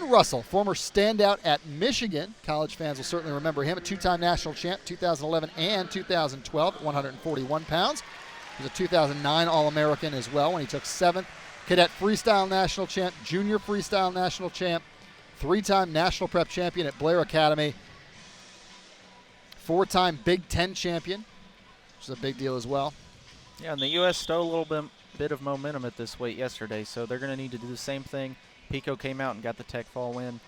Russell, former standout at Michigan. College fans will certainly remember him. A two-time national champ, 2011 and 2012 at 141 pounds. He was a 2009 All-American as well when he took 7th. Cadet freestyle national champ, junior freestyle national champ, 3-time national prep champion at Blair Academy, 4-time Big Ten champion, which is a big deal as well. Yeah, and the U.S. stole a little bit of momentum at this weight yesterday, so they're going to need to do the same thing. Pico came out and got the Tech Fall win.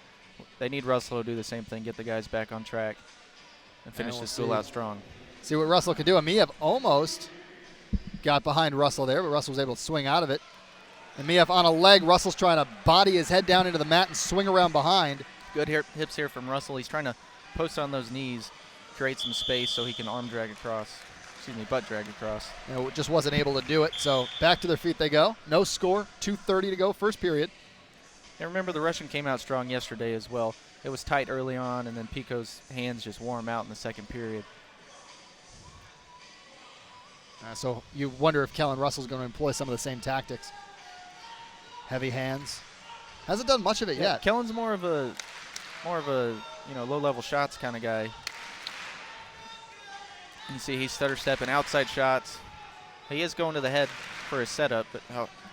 They need Russell to do the same thing, get the guys back on track, and finish this duel out strong. See what Russell can do. Emeev almost got behind Russell there, but Russell was able to swing out of it. Emeev on a leg. Russell's trying to body his head down into the mat and swing around behind. Good hips here from Russell. He's trying to post on those knees, create some space so he can butt drag across. Just wasn't able to do it. So back to their feet they go. No score, 2:30 to go, first period. And remember, the Russian came out strong yesterday as well. It was tight early on, and then Pico's hands just wore him out in the second period. So you wonder if Kellen Russell's going to employ some of the same tactics. Heavy hands. Hasn't done much of it yet. Kellen's more of a low-level shots kind of guy. You see he's stutter stepping outside shots. He is going to the head for his setup, but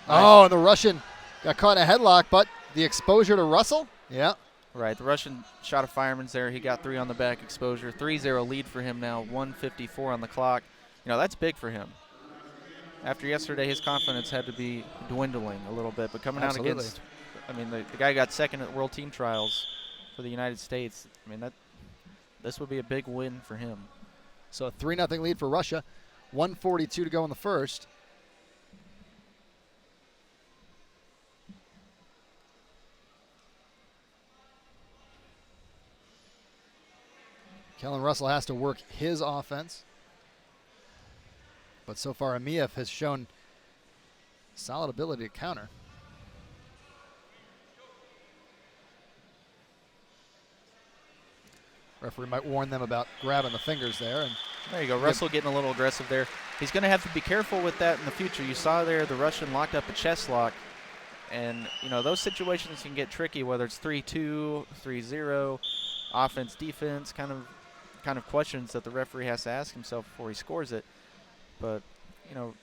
and the Russian got caught in a headlock, but the exposure to Russell? Yeah. Right, the Russian shot a fireman's there. He got 3 on the back exposure. 3-0 lead for him now, 1:54 on the clock. That's big for him. After yesterday, his confidence had to be dwindling a little bit, but coming out against, the guy got second at World Team Trials for the United States. This would be a big win for him. So a 3-0 lead for Russia. 1:42 to go in the first. Kellen Russell has to work his offense. But so far, Emeev has shown solid ability to counter. Referee might warn them about grabbing the fingers there. And there you go. Russell getting a little aggressive there. He's going to have to be careful with that in the future. You saw there the Russian locked up a chest lock. And, those situations can get tricky, whether it's 3-2, 3-0, offense, defense, kind of questions that the referee has to ask himself before he scores it. But,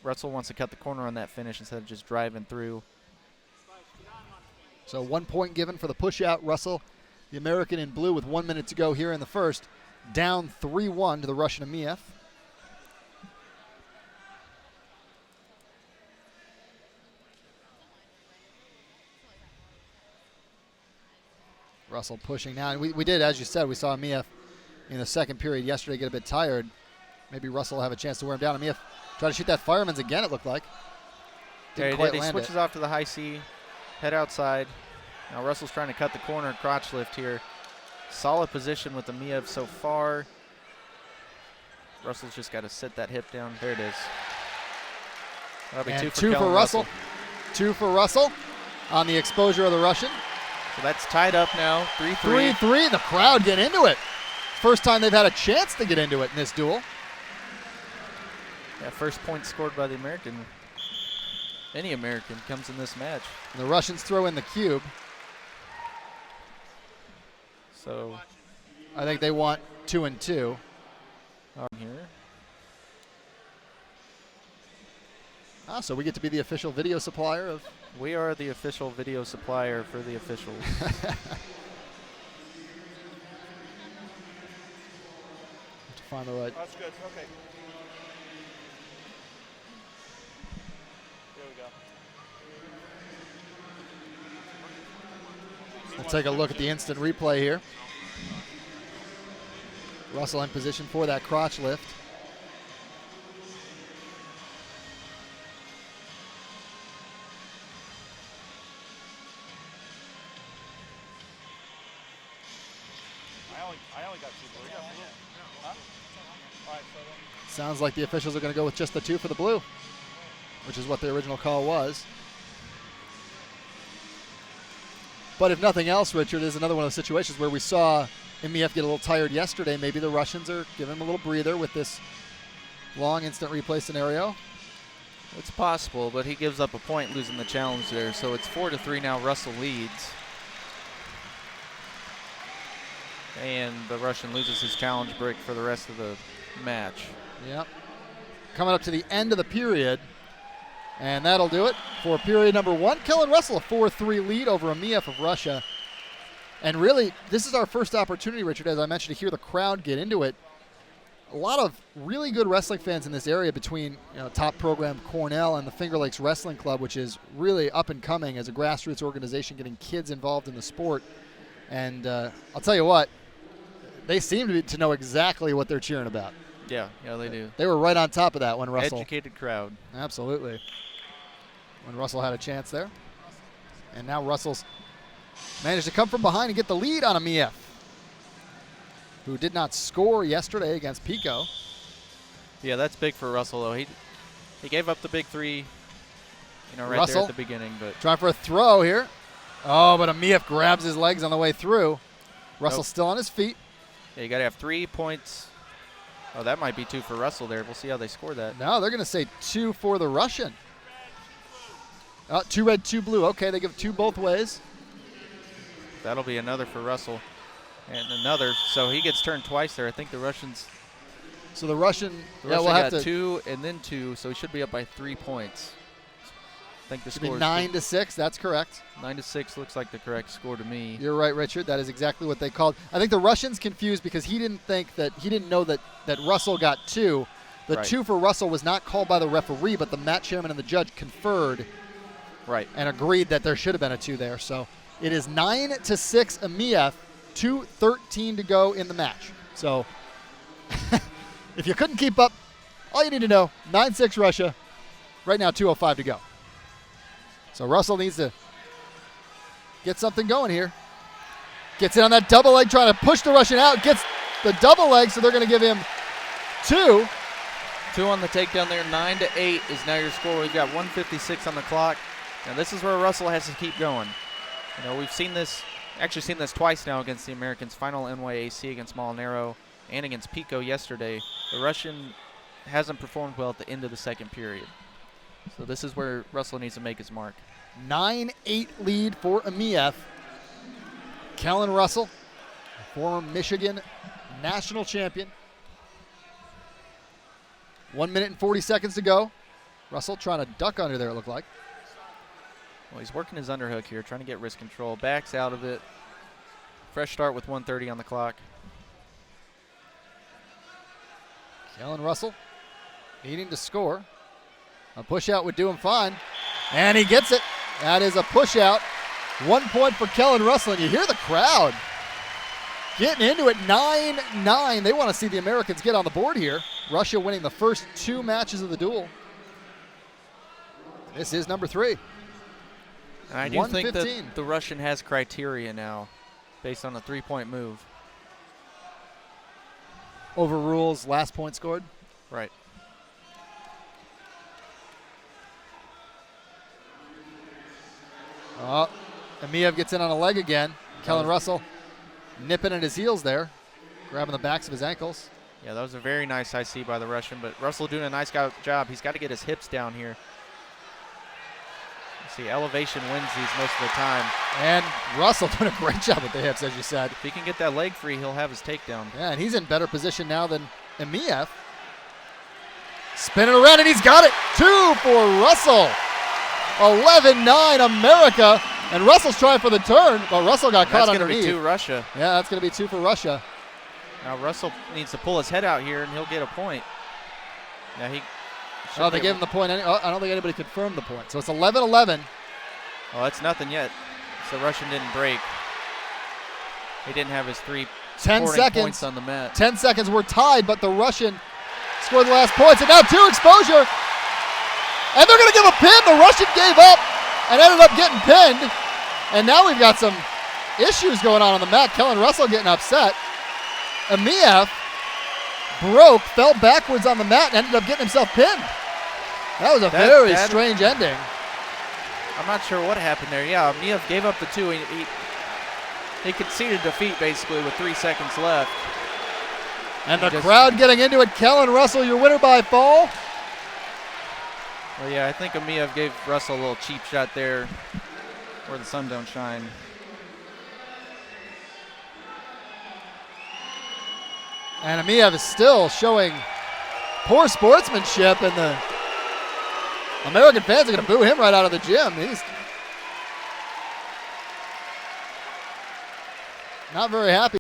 Russell wants to cut the corner on that finish instead of just driving through. So 1 point given for the push-out. Russell, the American in blue, with 1 minute to go here in the first, down 3-1 to the Russian Emeev. Russell pushing now. And we did, as you said, we saw Emeev in the second period yesterday get a bit tired. Maybe Russell will have a chance to wear him down. Emeev tried to shoot that fireman's again, it looked like. Didn't quite land it. He switches off to the high C, head outside. Now Russell's trying to cut the corner, crotch lift here. Solid position with Emeev so far. Russell's just got to sit that hip down. There it is. That'll be and two for Russell. 2 for Russell on the exposure of the Russian. So that's tied up now, 3-3. 3-3, the crowd get into it. First time they've had a chance to get into it in this duel. Yeah, first point scored by the American. Any American comes in this match. And the Russians throw in the cube. So I think they want 2 and 2. Here. So we get to be the official video supplier of. We are the official video supplier for the officials. To find the right. That's good. Okay. There we go. We'll take a look at the instant replay here. Russell in position for that crotch lift. I only got 2 blue. Yeah. Huh? All right, so Sounds like the officials are going to go with just the 2 for the blue, which is what the original call was. But if nothing else, Richard, is another one of those situations where we saw Emeev get a little tired yesterday. Maybe the Russians are giving him a little breather with this long instant replay scenario. It's possible, but he gives up a point losing the challenge there. So it's 4-3 now. Russell leads. And the Russian loses his challenge break for the rest of the match. Yep. Coming up to the end of the period. And that'll do it for period number 1. Kellen Russell, a 4-3 lead over Emeev of Russia. And really, this is our first opportunity, Richard, as I mentioned, to hear the crowd get into it. A lot of really good wrestling fans in this area between top program Cornell and the Finger Lakes Wrestling Club, which is really up and coming as a grassroots organization getting kids involved in the sport. And I'll tell you what, they seem to know exactly what they're cheering about. Yeah, they do. They were right on top of that when Russell. Educated crowd. Absolutely. When Russell had a chance there. And now Russell's managed to come from behind and get the lead on Emeev, who did not score yesterday against Pico. Yeah, that's big for Russell, though. He gave up the big 3, right Russell there at the beginning. But trying for a throw here. Oh, but Emeev grabs his legs on the way through. Russell still on his feet. Yeah, you got to have 3 points. Oh, that might be 2 for Russell there. We'll see how they score that. No, they're going to say 2 for the Russian. 2 red, 2 blue. Okay, they give 2 both ways. That'll be another for Russell. And another. So he gets turned twice there. I think the Russians. So the Russian Russian will have got to 2 and then 2, so he should be up by 3 points. I think the should be score 9-6. That's correct. 9-6 looks like the correct score to me. You're right, Richard. That is exactly what they called. I think the Russians confused because he didn't know that Russell got 2. The Right. 2 for Russell was not called by the referee, but the mat chairman and the judge conferred Right. and agreed that there should have been a 2 there. So it is 9-6 Emeev, 2:13 to go in the match. So if you couldn't keep up, all you need to know, 9-6 Russia. Right now, 2:05 to go. So Russell needs to get something going here. Gets in on that double leg, trying to push the Russian out. Gets the double leg, so they're going to give him 2. 2 on the takedown there. 9-8 is now your score. We've got 1:56 on the clock. Now this is where Russell has to keep going. We've seen this twice now against the Americans. Final NYAC against Molinaro and against Pico yesterday. The Russian hasn't performed well at the end of the second period. So this is where Russell needs to make his mark. 9-8 lead for Emeev. Kellen Russell, former Michigan national champion. 1 minute and 40 seconds to go. Russell trying to duck under there, it looked like. Well, he's working his underhook here, trying to get wrist control. Backs out of it. Fresh start with 1:30 on the clock. Kellen Russell needing to score. A push out would do him fine. And he gets it. That is a push out. 1 point for Kellen Russell. And you hear the crowd getting into it. 9-9. They want to see the Americans get on the board here. Russia winning the first 2 matches of the duel. This is number 3. And I do think 1:15. that the Russian has criteria now based on a 3-point move. Overrules last point scored. Right. Emeev gets in on a leg again. Kellen Russell nipping at his heels there, grabbing the backs of his ankles. Yeah, that was a very nice IC by the Russian, but Russell doing a nice job. He's got to get his hips down here. See, elevation wins these most of the time. And Russell doing a great job with the hips, as you said. If he can get that leg free, he'll have his takedown. Yeah, and he's in better position now than Emeev. Spinning around, and he's got it. 2 for Russell. 11-9 America. And Russell's trying for the turn, but Russell got caught underneath. That's going to be 2 Russia. Yeah, that's going to be 2 for Russia. Now Russell needs to pull his head out here, and he'll get a point. Now they gave him the point. I don't think anybody confirmed the point. So it's 11-11. Well, that's nothing yet. So Russian didn't break. He didn't have his 3 points on the mat. 10 seconds. We're tied, but the Russian scored the last points. And now 2 exposure. And they're going to give a pin. The Russian gave up and ended up getting pinned. And now we've got some issues going on the mat. Kellen Russell getting upset. Emeev fell backwards on the mat, and ended up getting himself pinned. That was a very strange ending. I'm not sure what happened there. Yeah, Emeev gave up the 2. He conceded defeat basically with 3 seconds left. And the crowd getting into it. Kellen Russell, your winner by fall. Well, yeah, I think Emeev gave Russell a little cheap shot there where the sun don't shine. And Emeev is still showing poor sportsmanship, and the American fans are going to boo him right out of the gym. He's not very happy.